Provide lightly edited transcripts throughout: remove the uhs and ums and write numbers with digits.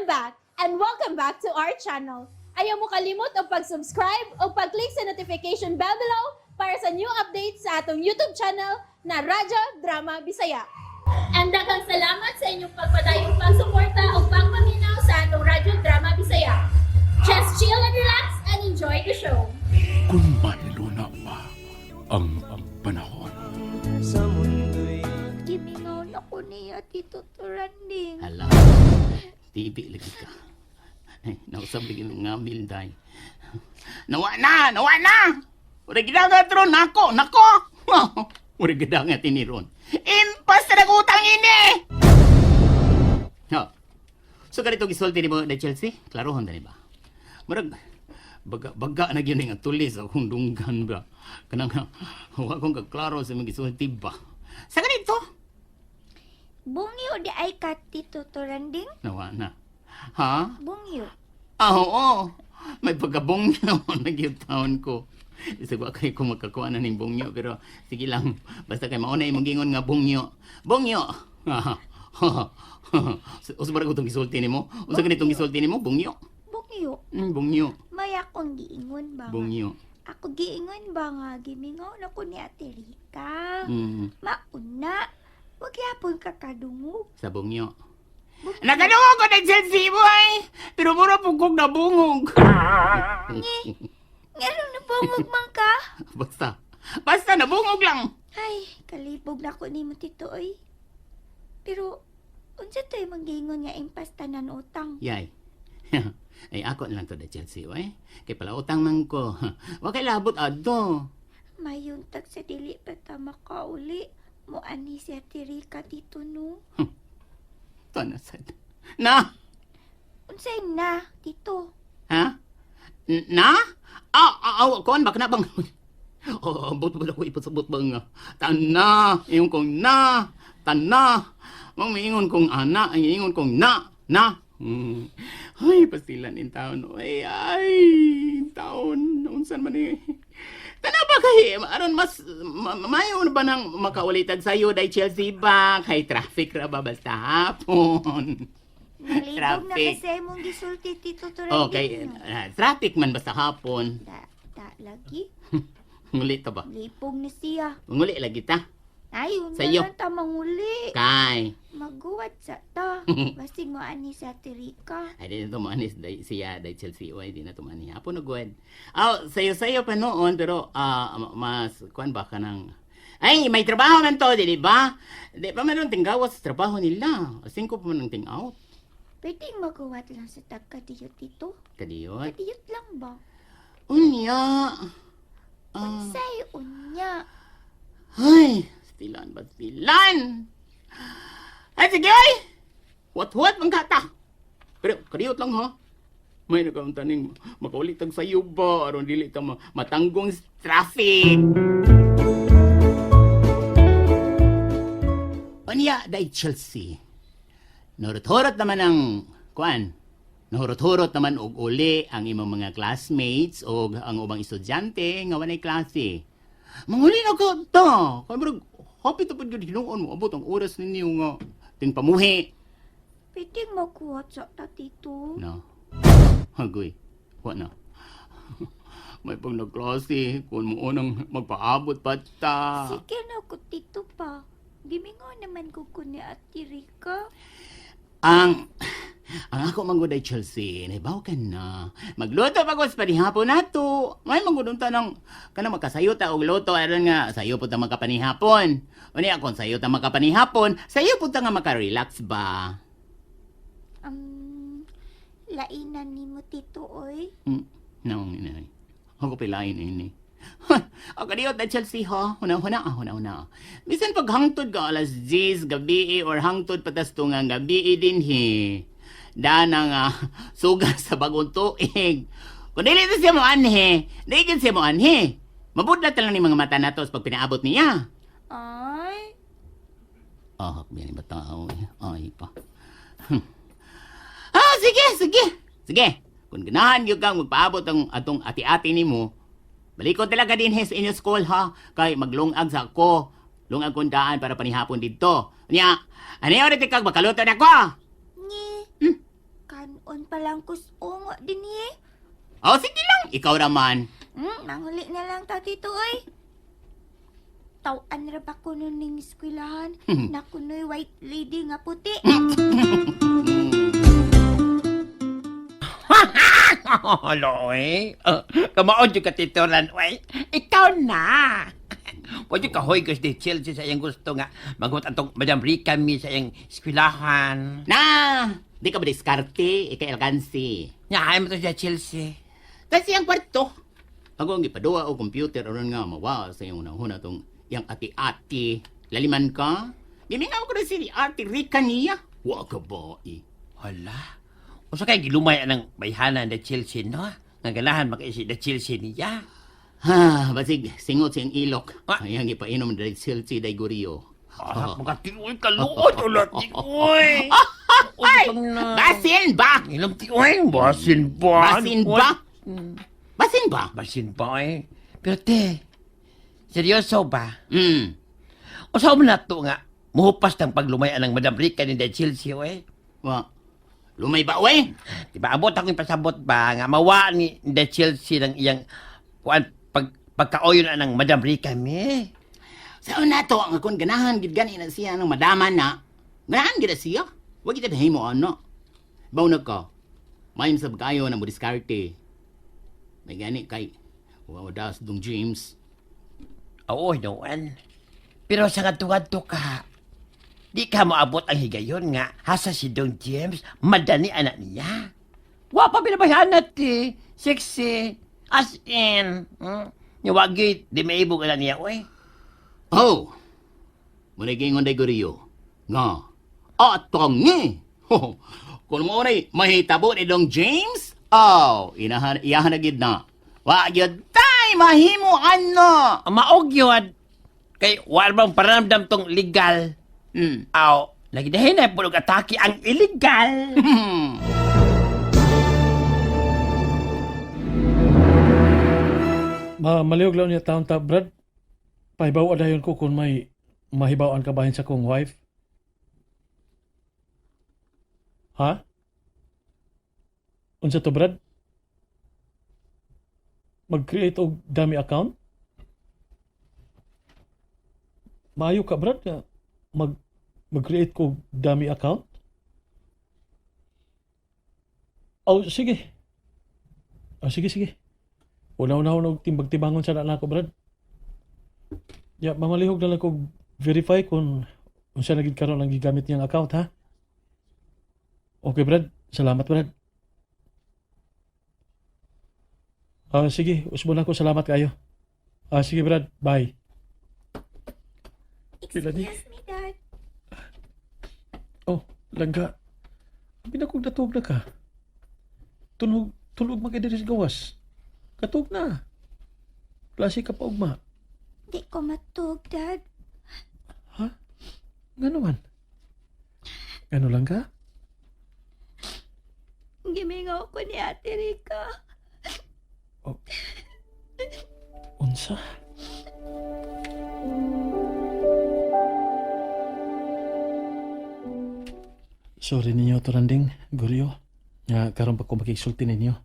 I'm back, and welcome back to our channel. Ayaw mo kalimot o pag-subscribe o pag-click sa notification bell below para sa new updates sa atong YouTube channel na Radyo Drama Bisaya. And daghang salamat sa inyong pagpadayong pagsuporta o pagpaminaw sa atong Radyo Drama Bisaya. Just chill and relax and enjoy the show. Kung maliluna pa ang panahon. Gimingaw na ko niya, Tito Turanding. Hala, tibi lagi ka. Ay, nausap lagi ng ngambil, day. Nawa na! Uri gidagat ron, nako! Uri gidagat ini ron. Impas na nagutang ini! Ha, so ganito gisulti ni mo na Chelsea? Klaro honda ni ba? Marag, baga na yun nga tulis akong dunggan ba? Kanang huwag kong kaklaro sa mga gisulti ba? Sa ganito? Bungyo di ay ka, Tito Turanding? Nawa na. Ha? Bungyo. Oo. May pagkabungyo naman nagyutaon ko. Isa ba kayo kung magkakuha na ng bungyo, pero sige lang. Basta kayo mauna yung gingon nga bungyo. Bungyo! Usa ba ko itong gisulti ni mo? Usa ka nitong gisulti ni mo? Bungyo? Bungyo. Bungyo. May akong giingon ba nga? Bungyo. Ako giingon ba nga, gimingaw na ko ni Ate Rica. Mm. Mauna. Huwag yapon ka kadungog. Sa bungyo. Nakadungog ko ng Chelsea, boy! Pero mura po kong nabungog. Ngayon na bungog man ka? Basta nabungog lang. Ay, kalibog na ko ni mo, Tito, oy. Pero, unsa to'y manggingon nga impas tanan utang? Yay. Ay ako lang to na Chelsea, oy. Kay pala utang man ko. Wa kay labot adto. Mayuntag sa dili pa ta makauli. Muani si Ate Rica, Tito, no? Tanasad. Na? Unsay na, Tito? Ha? Na? Kuan ba na bang? Buto ba ako ipasabot bang tana, yung kong na, tana. Mang miingon kong ana, ang ingon kong na. Ay, pastilan in taon. Ay, taon. Unsan man eh. Tana ba kay, aron mas, mayon ba nang makaulitag sa'yo dahil Chelsea ba? Kay traffic ra ba basta hapon? Nalibog na Traffic. kasi mong gisulti, Tito Turanding. Okay, no? traffic man basta hapon. Da lagi. Nguli ta ba? Lipog na siya. Nguli lagi ta. Ayun, Sa'yo. na lang ta manguli. Kay. Maguwat sa ta. Basig mo ani sa Ate Rica. Ay, di na tumanis siya, dahil Chelsea, oy, di na tumanis. Hapon na gawin. Sayo pa noon, pero mas, kuan ba ka ng, ay, may trabaho man to, di ba? Di pa man nung tinggawas sa trabaho nila. 5 pa man nung ting-out. Pwedeng maguwat lang sa tagkadiyot, Tito. Kadiyot. Kadiyot lang ba? Unya. Unsay unya. Ay, stilan. Ay, sige, ay! What, mga kata? Pero, kadiyot lang, ha? May nakauntaning makaulitag sa'yo ba? Aron dili ka matanggong traffic. Anya, day Chelsea. Nahurot-hurot naman ang, nahurot-hurot naman og uli ang imong mga classmates o ang ubang estudyante nga walay klase. Manguli na ka ta. Kaya marag, hapit na pa dyan hinuon mo. Abot ang oras ninyo nga. Ting pamuhi. Pwedeng maguwat sa ta, Tito. No. Hagoy. Wa na. May pang nagklase. Kung mo unang magpaabot pa ta. Sige na ko, Tito pa. Gimingaw naman ko ni Ate Rica. Ang ako mangguday Chelsea, naibaw ka na. Magluto pa ko sa panihapon nato. May magudunta ng kanang magkasayo ta og luto aron nga sayo pud ta makapanihapon. Uni akong sayo ta makapanihapon, sayo pud ta nga makarelax ba. Lainan ni mo, Tito, oy. Naong inay. Ako pilain ini. Ako kaniyot na Chelsea ha. Huna. Bisan pag hangtod ka alas 10 gabi or hangtod patas tungang gabi din he. Dana nga suga sa bagong tuig. Kung dili ito siya mo anhe, dili siya mo anhe. Mabudlat lang ni mga mata nato pag pinaabot niya. Ay. Biyan ba tao eh. Ay pa. Sige. Kung ganahan yung kang magpaabot ang atong ati-ati ni mo, balikod talaga din sa inyo school ha. Kay maglungag sa ako. Lungag kong daan para panihapon dito. Nya, ano yung ulit ikaw, makaluto na ko? Ni. Kan Muon pa lang kusungo din eh. Oh, sige lang. Ikaw naman. Manguli na lang ta dito oy. Tawan ra ba ko nun ning eskwelahan na kunoy white lady nga puti. Hello, eh. Kamaon yung katituran, wey. Ikaw na. Pwede ka hoy gusto Chelsea sa iyang gusto nga. Magut atong Madam Rika mi sa iyang eskwelahan. Na! Di ka ba diskarte? Ika-elgansi. Yahay mo to siya Chelsea. Kasi ang kwarto. Ako ang ipadua o computer aron nga mawa sa iyong nahuna tong yang ati-ati. Laliman ka? Gimingaw ko na si Ate Rika niya. Wa ka ba eh. Hala. O sa kaya gilumay ang bayhanan na Chelsea, no? Nagalahan makaisi na Chelsea niya. Ha, basig singot siyang ilok. Ah. Ayang ipainom dahil silsi day guriyo. Ah, makatiuy ka luot ulat ni uy. Ay! Basin ba? Ilam ti uy, basin ba? Basin ba? Basin ba? Basin ba eh. Pero te, seryoso ba? O sa mo na to nga, muhupas ng paglumayan ng Madam Rika ni De Chelsea, eh. Wa. Lumay ba, we? Diba, abot akong pasabot ba nga mawa ni De Chelsea ng iyang pagkaoyo na ng Madam Rika, me. Sa una to, ang akong ganahan, gid-gani na siya ng madaman na. Ganahan gid na siya. Wag kita himo ano. Baw na ka. Mayim sa kayo na mo diskarte. May gani kay wadas dong James. Oo, noan. Pero sa ngadto ka, di ka moabot ang higayon nga hasa si Don James, madani anak niya. Wa pa pinabahanat eh. Sexy. As in. Nyawagi, di maibog anak niya, oy. Oh. Muna gingon day guriyo. Nga. Atong ni. Kung mo rin mahitabo ni Dong James, oh, iyahan na gid na. Wa gyud tay mahimo ano. Maog yun. Kay wala bang paramdam tong legal. Aw, lagi dahin na pulog atake ang illegal. Maliog lang niya taon ta, Brad. Pahibaw adayon ko kung may mahibawaan ka bahin sa kong wife. Ha? Unsa to, Brad? Mag-create og dummy account? Maayo ka, Brad, nga mag-create ko dummy account? Oh, sige. Oh, sige. Una-una timbang-timbangon sa na ako, Brad. Ya, mamalihog na lang ko verify kung siya naging karoon ng gigamit niyang account, ha? Okay, Brad. Salamat, Brad. Sige. Usbo na ko. Salamat kayo. Sige, Brad. Bye. Excuse me, Dad. Oh, langga. Binakog natug na ka. Tulog magkadiri sa gawas. Katug na. Klase ka pa ugma. Di ko matug, Dad. Ha? Nga naman. Ano lang ka? Gimingaw ko ni Ate Rika. Oh. Unsa? Sorry ninyo, Turanding, Guryo. Nga karon pa ko makiksulti ninyo.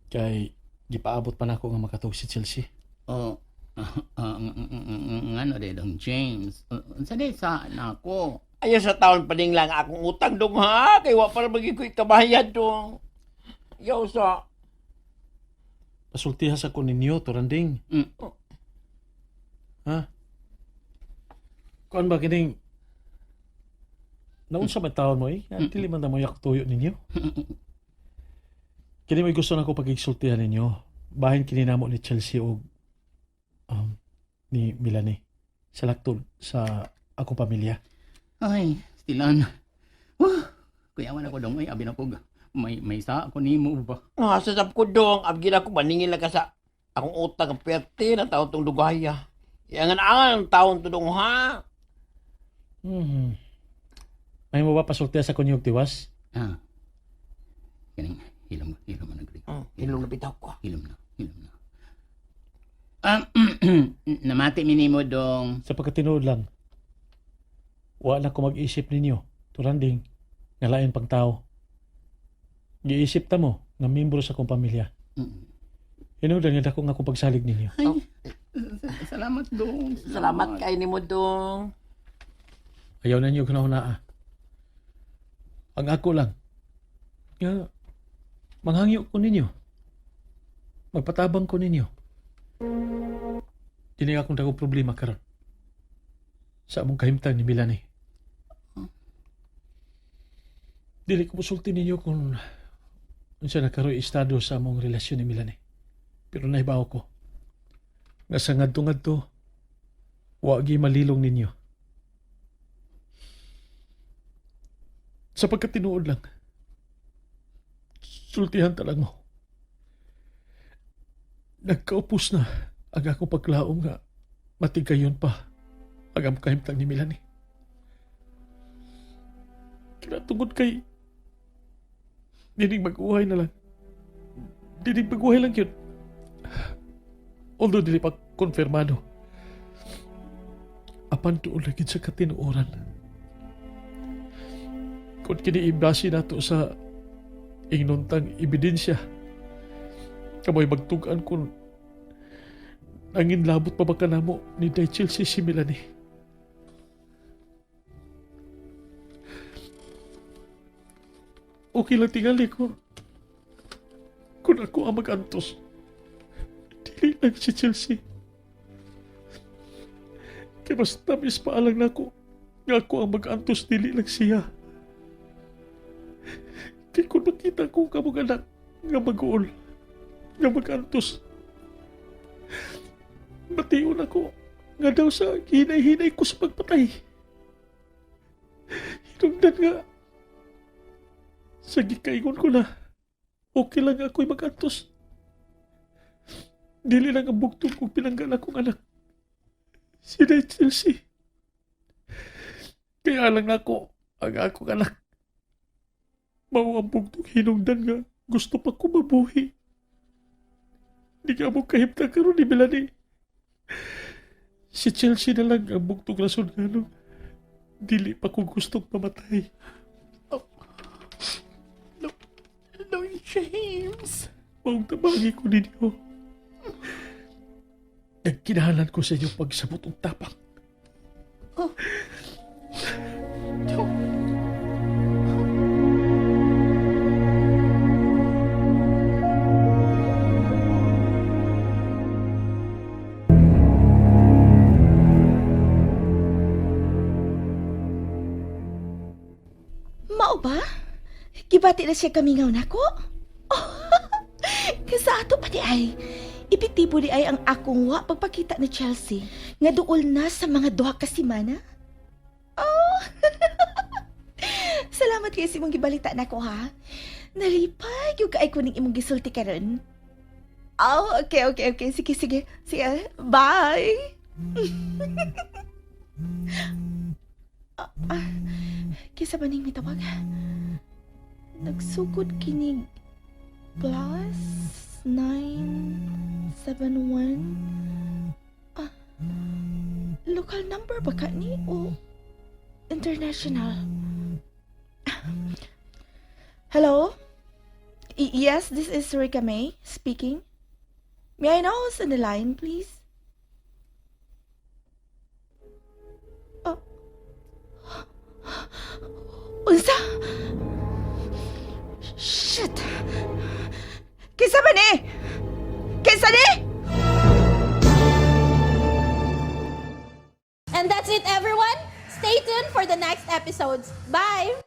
Kay gipaabot pa na ako nga makatog si Chelsea. Oh. Ano de Dong James. Unsa de sa nako? Ayaw sa taon pa ding lang akong utang dong ha. Kay wa para magikoy kabayad dong. Ayaw sa... Pasultihan sa ko ninyo, Turanding. Ha? Kuan ba kining naunsa man taon mo eh? Dili man ta mo yak tuyo ninyo. Kini may gusto nako pagigsultihan ninyo. Bahin kini namo ni Chelsea o ni Melanie sa laktod sa akong pamilya. Ay, stilan. Kuya man ako dong ay abi na ko. May sa ako nimo ba? Sasab ko dong. Abgin ako maningil lang ka sa akong utang ang perte na taon tong dugaya. Iangan-angan ang taon to dong ha. May mo ba pasultihan sa kunyog tiwas? Kining hilom man agri. Hilong na bitaw ko. Hilom na. Namati minimo dong. Sa pagkatinuod lang, wala ko mag-isip ninyo, Turanding, nga lain pang tao. giisip ta mo nga membro sa akong pamilya. Hinungdan nga dako nga akong pagsalig ninyo. Ay, salamat dong. Salamat kay ni mo dong. Ayaw na niyo kunahuna. Ang ako lang, nga, manghangyo ko ninyo. Magpatabang ko ninyo. Dili akong dako problema karon sa among kahimtang ni Melanie. Dili ko musulti ninyo kung unsa nakaroy estado sa among relasyon ni Melanie. Pero naibaw ko nga sa ngadto-ngadto wa gi malilong ninyo. Sa pagkatinuod lang, sultihan talang mo. Nagkaupos na ang akong paglaom nga matigayon pa ang among kahimtang ni Melanie. Kinatungod kay dinig mag-uhay na lang. Dinig mag-uhay lang yun. Although dili pa konfirmado. Apan tuon lagi sa katinuoran. Kung kini-ibasi nato sa ingnontang ebidensya, kamoy magtugan kung nangin labot pa ba ka namo ni Day Chelsea si Melanie. Okay lang tingali kung ako ang mag-antos. Dili lang si Chelsea. Kaya mas tamis paalang na ako nga ako ang mag-antos, dili lang siya. Kaya kung makita ko kamong anak nga mag-uol, nga mag-antos, matiyon ako nga daw sa hinay-hinay ko sa pagpatay. Hinungdan nga sa gikaingon ko na okay lang ako'y mag-antos. Dili lang ang bugtong kong pinanggal akong anak, si Day Chelsea. Kaya lang ako ang akong anak. Mao ang bugtong hinungdan nga gusto pa ko mabuhi. Di ka mo kahimtang karon ni Melanie. Si Chelsea na lang ang bugtong rason nga nung dili pa ko gustong mamatay. No, James. Maong tabangi ko ninyo. Nagkinahalan ko sa inyong pagsabot ng tapang. Mao ba? Gibati na siya kamingaw nako? Oh, kasa ato pa di ay. Ipitibo di ay ang akong wa pagpakita ni Chelsea nga duol na sa mga duha ka semana. Oh. Salamat kay si mong gibalita nako ha. Nalipay yung kaay ko ning imong gisulti karon. Oh, okay. Sige. Bye. Kisa ba ning mitawag? Nagsugod kinig +971. Local number ba ka ni o international? Hello? Yes, this is Rika May speaking. May I know who's on the line, please? Unsa? Shit! Kinsa ba ni? And that's it, everyone. Stay tuned for the next episodes. Bye!